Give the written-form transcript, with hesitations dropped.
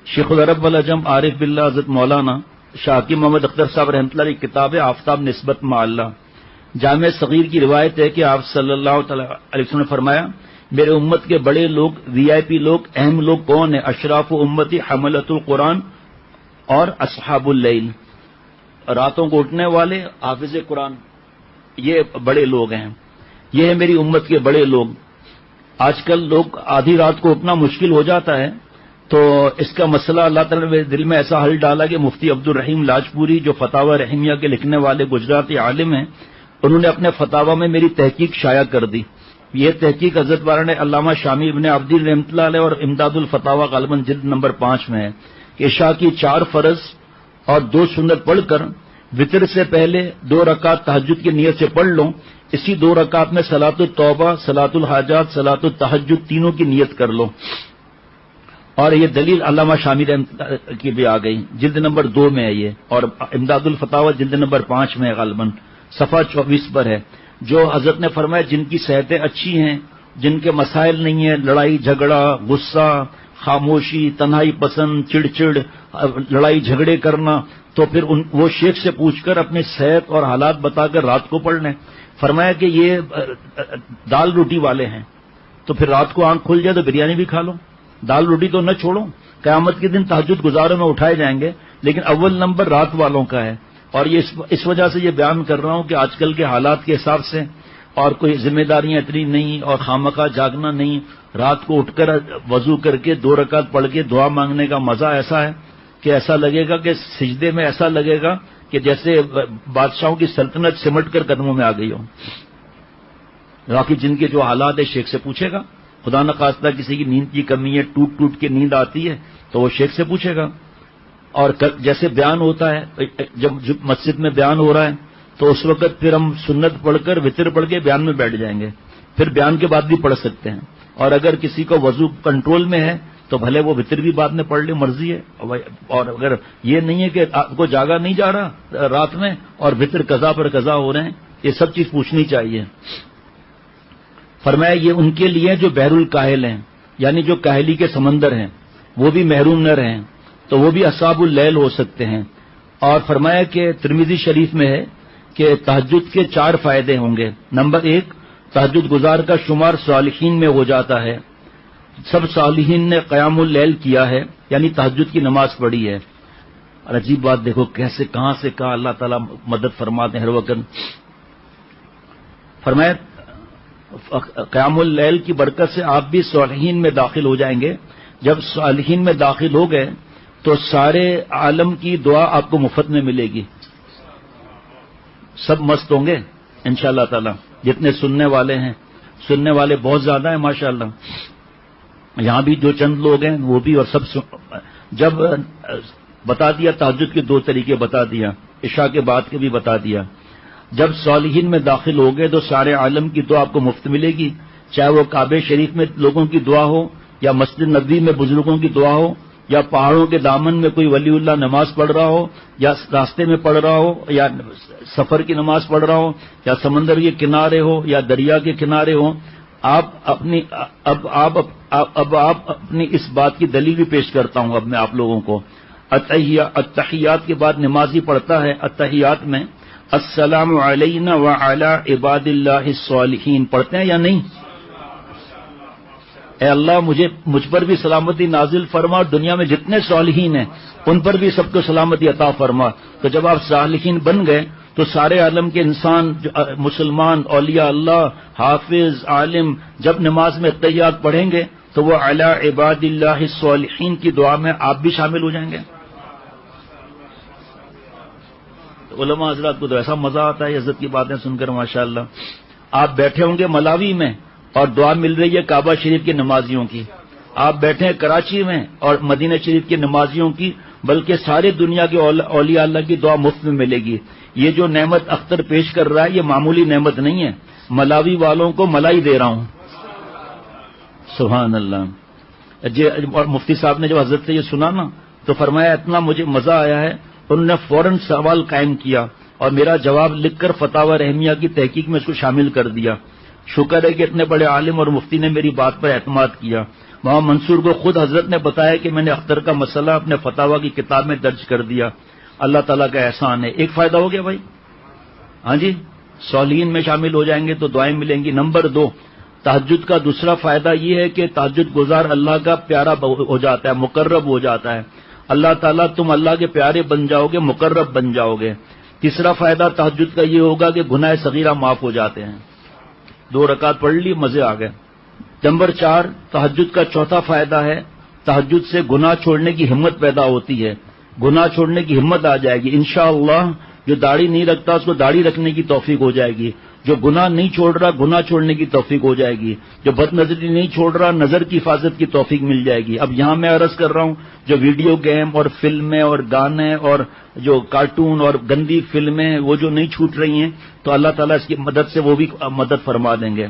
شیخ العرب والعجم عارف باللہ حضرت مولانا شاکی محمد اختر صاحب رحمۃ اللہ کی کتاب ہے آفتاب نسبت مع اللہ، جامع صغیر کی روایت ہے کہ آپ صلی اللہ تعالی علیہ وسلم نے فرمایا میرے امت کے بڑے لوگ، وی آئی پی لوگ، اہم لوگ کون ہیں؟ اشراف امتی حملۃ القرآن اور اصحاب اللیل، راتوں کو اٹھنے والے، حافظ قرآن، یہ بڑے لوگ ہیں، یہ ہے میری امت کے بڑے لوگ۔ آج کل لوگ آدھی رات کو اٹھنا مشکل ہو جاتا ہے، تو اس کا مسئلہ اللہ تعالیٰ نے میرے دل میں ایسا حل ڈالا کہ مفتی عبد الرحیم لاجپوری جو فتاوی رحمیہ کے لکھنے والے گجراتی عالم ہیں، انہوں نے اپنے فتاوی میں میری تحقیق شائع کر دی۔ یہ تحقیق حضرت والا نے علامہ شامی ابن عبدی رحمۃ اللہ علیہ اور امداد الفتاوی غالباً جلد نمبر 5 میں ہے کہ عشاء کی 4 فرض اور 2 سنت پڑھ کر وطر سے پہلے 2 رکعت تہجد کی نیت سے پڑھ لو، اسی 2 رکعت میں صلاۃ التوبہ، صلاۃ الحاجات، صلاۃ التہجد تینوں کی نیت کر لو۔ اور یہ دلیل علامہ شامی کی بھی آ گئی، جلد نمبر 2 میں ہے یہ، اور امداد الفتاوی جلد نمبر 5 میں غالباً صفحہ 24 پر ہے۔ جو حضرت نے فرمایا جن کی صحتیں اچھی ہیں، جن کے مسائل نہیں ہیں، لڑائی جھگڑا، غصہ، خاموشی، تنہائی پسند، چڑچڑ، لڑائی جھگڑے کرنا، تو پھر وہ شیخ سے پوچھ کر اپنی صحت اور حالات بتا کر رات کو پڑھ لیں۔ فرمایا کہ یہ دال روٹی والے ہیں، تو پھر رات کو آنکھ کھل جائے تو بریانی بھی کھا لو، دال روٹی تو نہ چھوڑو۔ قیامت کے دن تہجد گزاروں میں اٹھائے جائیں گے، لیکن اول نمبر رات والوں کا ہے۔ اور یہ اس وجہ سے یہ بیان کر رہا ہوں کہ آج کل کے حالات کے حساب سے اور کوئی ذمہ داریاں اتنی نہیں اور خامخواہ جاگنا نہیں، رات کو اٹھ کر وضو کر کے 2 رکعت پڑھ کے دعا مانگنے کا مزہ ایسا ہے کہ ایسا لگے گا کہ سجدے میں ایسا لگے گا کہ جیسے بادشاہوں کی سلطنت سمٹ کر قدموں میں آ گئی ہو۔ باقی جن کے جو حالات ہے شیخ سے پوچھے گا، خدا نخواستہ کسی کی نیند کی کمی ہے، ٹوٹ ٹوٹ کے نیند آتی ہے تو وہ شیخ سے پوچھے گا۔ اور جیسے بیان ہوتا ہے، جب مسجد میں بیان ہو رہا ہے تو اس وقت پھر ہم سنت پڑھ کر وطر پڑھ کے بیان میں بیٹھ جائیں گے، پھر بیان کے بعد بھی پڑھ سکتے ہیں۔ اور اگر کسی کو وضو کنٹرول میں ہے تو بھلے وہ وطر بھی بعد میں پڑھ لے، مرضی ہے۔ اور اگر یہ نہیں ہے کہ آپ کو جاگا نہیں جا رہا رات میں اور وطر قضا پر قضا ہو رہے ہیں، یہ سب چیز پوچھنی چاہیے۔ فرمایا یہ ان کے لیے جو بحر الکاہل ہیں، یعنی جو کاہلی کے سمندر ہیں، وہ بھی محروم نہ رہیں، تو وہ بھی اصحاب اللیل ہو سکتے ہیں۔ اور فرمایا کہ ترمذی شریف میں ہے کہ تہجد کے 4 فائدے ہوں گے۔ نمبر 1، تہجد گزار کا شمار صالحین میں ہو جاتا ہے، سب صالحین نے قیام اللیل کیا ہے، یعنی تہجد کی نماز پڑھی ہے۔ اور عجیب بات دیکھو کیسے کہاں سے کہا اللہ تعالیٰ مدد فرماتے ہیں ہر وقت۔ فرمایا قیام اللیل کی برکت سے آپ بھی صالحین میں داخل ہو جائیں گے۔ جب صالحین میں داخل ہو گئے تو سارے عالم کی دعا آپ کو مفت میں ملے گی، سب مست ہوں گے انشاءاللہ تعالی۔ جتنے سننے والے ہیں، سننے والے بہت زیادہ ہیں ماشاءاللہ، یہاں بھی جو چند لوگ ہیں وہ بھی، اور سب جب بتا دیا تہجد کے 2 طریقے بتا دیا، عشاء کے بعد کے بھی بتا دیا۔ جب صالحین میں داخل ہو گئے تو سارے عالم کی دعا آپ کو مفت ملے گی، چاہے وہ کعبہ شریف میں لوگوں کی دعا ہو، یا مسجد نبوی میں بزرگوں کی دعا ہو، یا پہاڑوں کے دامن میں کوئی ولی اللہ نماز پڑھ رہا ہو، یا راستے میں پڑھ رہا ہو، یا سفر کی نماز پڑھ رہا ہو، یا سمندر کے کنارے ہو، یا دریا کے کنارے ہو۔ آپ اپنی اس بات کی دلیل بھی پیش کرتا ہوں اب میں آپ لوگوں کو۔ اتحیات کے بعد نمازی پڑھتا ہے اتحیات میں السلام علینا وعلی عباد اللہ الصالحین، پڑھتے ہیں یا نہیں؟ اے اللہ مجھ پر بھی سلامتی نازل فرما، اور دنیا میں جتنے صالحین ہیں ان پر بھی سب کو سلامتی عطا فرما۔ تو جب آپ صالحین بن گئے تو سارے عالم کے انسان، مسلمان، اولیاء اللہ، حافظ، عالم جب نماز میں اتحیات پڑھیں گے تو وہ علی عباد اللہ الصالحین کی دعا میں آپ بھی شامل ہو جائیں گے۔ علماء حضرات کو تو ایسا مزہ آتا ہے عزت کی باتیں سن کر ماشاءاللہ۔ آپ بیٹھے ہوں گے ملاوی میں اور دعا مل رہی ہے کعبہ شریف کے نمازیوں کی، آپ بیٹھے ہیں کراچی میں اور مدینہ شریف کے نمازیوں کی، بلکہ سارے دنیا کے اولیاء اللہ کی دعا مفت میں ملے گی۔ یہ جو نعمت اختر پیش کر رہا ہے یہ معمولی نعمت نہیں ہے، ملاوی والوں کو ملائی دے رہا ہوں، سبحان اللہ۔ اور مفتی صاحب نے جب حضرت سے یہ سنا نا تو فرمایا اتنا مجھے مزہ آیا ہے، انہوں نے فوراً سوال قائم کیا اور میرا جواب لکھ کر فتاوی رحمیہ کی تحقیق میں اس کو شامل کر دیا۔ شکر ہے کہ اتنے بڑے عالم اور مفتی نے میری بات پر اعتماد کیا، وہاں منصور کو خود حضرت نے بتایا کہ میں نے اختر کا مسئلہ اپنے فتاوی کی کتاب میں درج کر دیا. اللہ تعالیٰ کا احسان ہے. ایک فائدہ ہو گیا بھائی. ہاں جی, صالحین میں شامل ہو جائیں گے تو دعائیں ملیں گی. نمبر 2, تہجد کا دوسرا فائدہ یہ ہے کہ تہجد گزار اللہ کا پیارا ہو جاتا ہے, مقرب ہو جاتا ہے. اللہ تعالیٰ تم اللہ کے پیارے بن جاؤ گے, مقرب بن جاؤ گے. تیسرا فائدہ تہجد کا یہ ہوگا کہ گناہ صغیرہ معاف ہو جاتے ہیں. 2 رکعت پڑھ لی, مزے آ گئے. نمبر 4, تہجد کا چوتھا فائدہ ہے تہجد سے گناہ چھوڑنے کی ہمت پیدا ہوتی ہے. گناہ چھوڑنے کی ہمت آ جائے گی انشاءاللہ. جو داڑھی نہیں رکھتا اس کو داڑھی رکھنے کی توفیق ہو جائے گی. جو گناہ نہیں چھوڑ رہا گناہ چھوڑنے کی توفیق ہو جائے گی. جو بد نظری نہیں چھوڑ رہا نظر کی حفاظت کی توفیق مل جائے گی. اب یہاں میں عرض کر رہا ہوں جو ویڈیو گیم اور فلمیں اور گانے اور جو کارٹون اور گندی فلمیں وہ جو نہیں چھوٹ رہی ہیں تو اللہ تعالیٰ اس کی مدد سے وہ بھی مدد فرما دیں گے.